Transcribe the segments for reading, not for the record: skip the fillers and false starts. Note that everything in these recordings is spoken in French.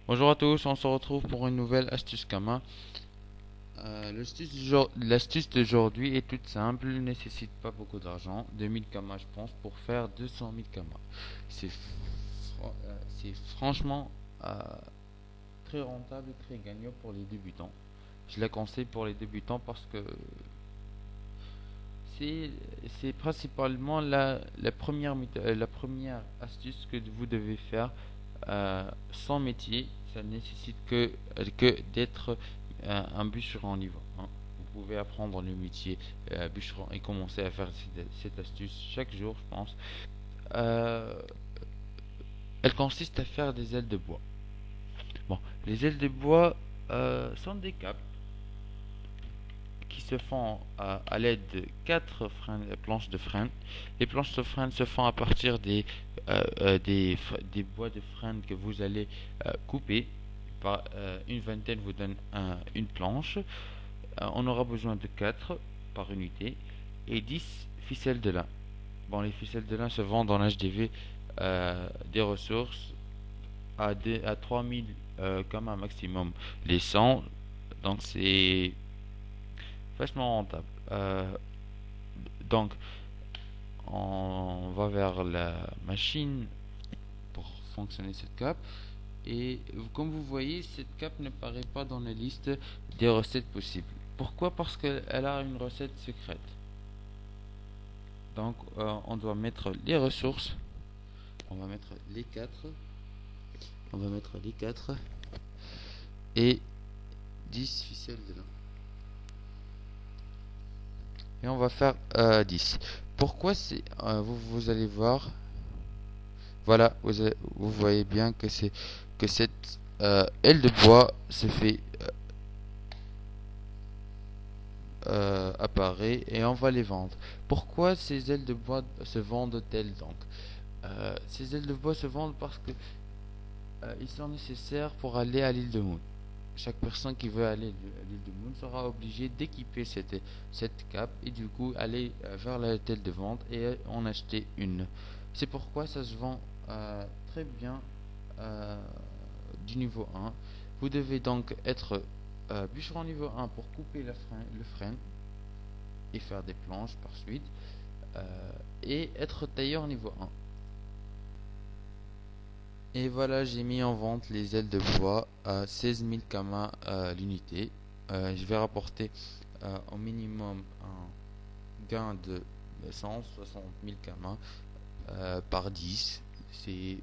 Bonjour à tous, on se retrouve pour une nouvelle astuce Kama. L'astuce d'aujourd'hui est toute simple, ne nécessite pas beaucoup d'argent, 2000 Kama je pense, pour faire 200 000 Kama. C'est franchement euh, très rentable et très gagnant pour les débutants. Je la conseille pour les débutants parce que c'est c'est principalement la première astuce que vous devez faire sans métier. Ça ne nécessite que d'être un bûcheron niveau 1. Vous pouvez apprendre le métier bûcheron et commencer à faire cette astuce chaque jour, je pense. Euh, Elle consiste à faire des ailes de bois. Bon, les ailes de bois sont des capes qui se font à l'aide de quatre planches de frein. Les planches de frein se font à partir des bois de frein que vous allez couper. Par une vingtaine vous donne une planche. On aura besoin de 4 par unité et 10 ficelles de lin. Bon, les ficelles de lin se vendent en HDV des ressources à 3000 comme un maximum les 100. Donc c'est vachement rentable. Donc, on va vers la machine pour fonctionner cette cape. Et comme vous voyez, cette cape ne paraît pas dans la liste des recettes possibles. Pourquoi? Parce qu'elle a une recette secrète. Donc, on doit mettre les ressources. On va mettre les 4. On va mettre les 4 et 10 ficelles de lin. Et on va faire 10. Pourquoi c'est vous allez voir. Voilà, vous voyez bien que cette aile de bois se fait apparaît et on va les vendre. Pourquoi ces ailes de bois se vendent-elles donc? Ces ailes de bois se vendent parce que ils sont nécessaires pour aller à l'île de Moon. Chaque personne qui veut aller à l'île de Moon sera obligée d'équiper cette cape et du coup aller vers la telle de vente et en acheter une. C'est pourquoi ça se vend très bien euh, du niveau 1. Vous devez donc être bûcheron niveau 1 pour couper le frein et faire des planches par suite et être tailleur niveau 1. Et voilà, j'ai mis en vente les ailes de bois à 16 000 Kama l'unité. Je vais rapporter au minimum un gain de 160 000 Kama par 10. Je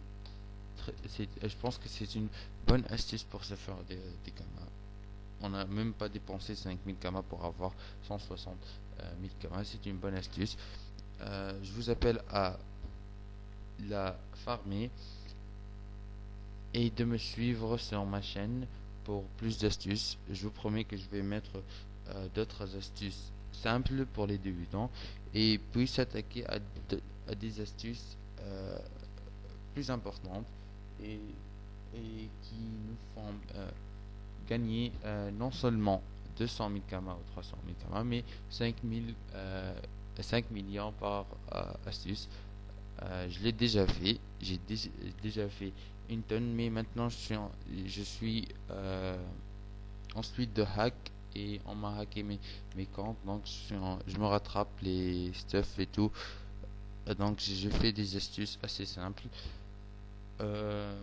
pense que c'est une bonne astuce pour se faire des Kama. On n'a même pas dépensé 5 000 Kama pour avoir 160 000 Kama. C'est une bonne astuce. Je vous appelle à la farmer et de me suivre sur ma chaîne pour plus d'astuces. Je vous promets que je vais mettre d'autres astuces simples pour les débutants et puis s'attaquer à des astuces plus importantes et, et qui nous font gagner non seulement 200 000 Kama ou 300 000 Kama mais 5 millions par astuce. Je l'ai déjà fait, j'ai déjà fait une tonne, mais maintenant je suis en suite de hack et on m'a hacké mes comptes, donc je me rattrape les stuff et tout. Donc je fais des astuces assez simples. Euh,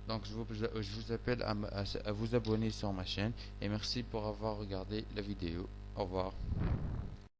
donc je vous appelle à vous abonner sur ma chaîne et merci pour avoir regardé la vidéo. Au revoir.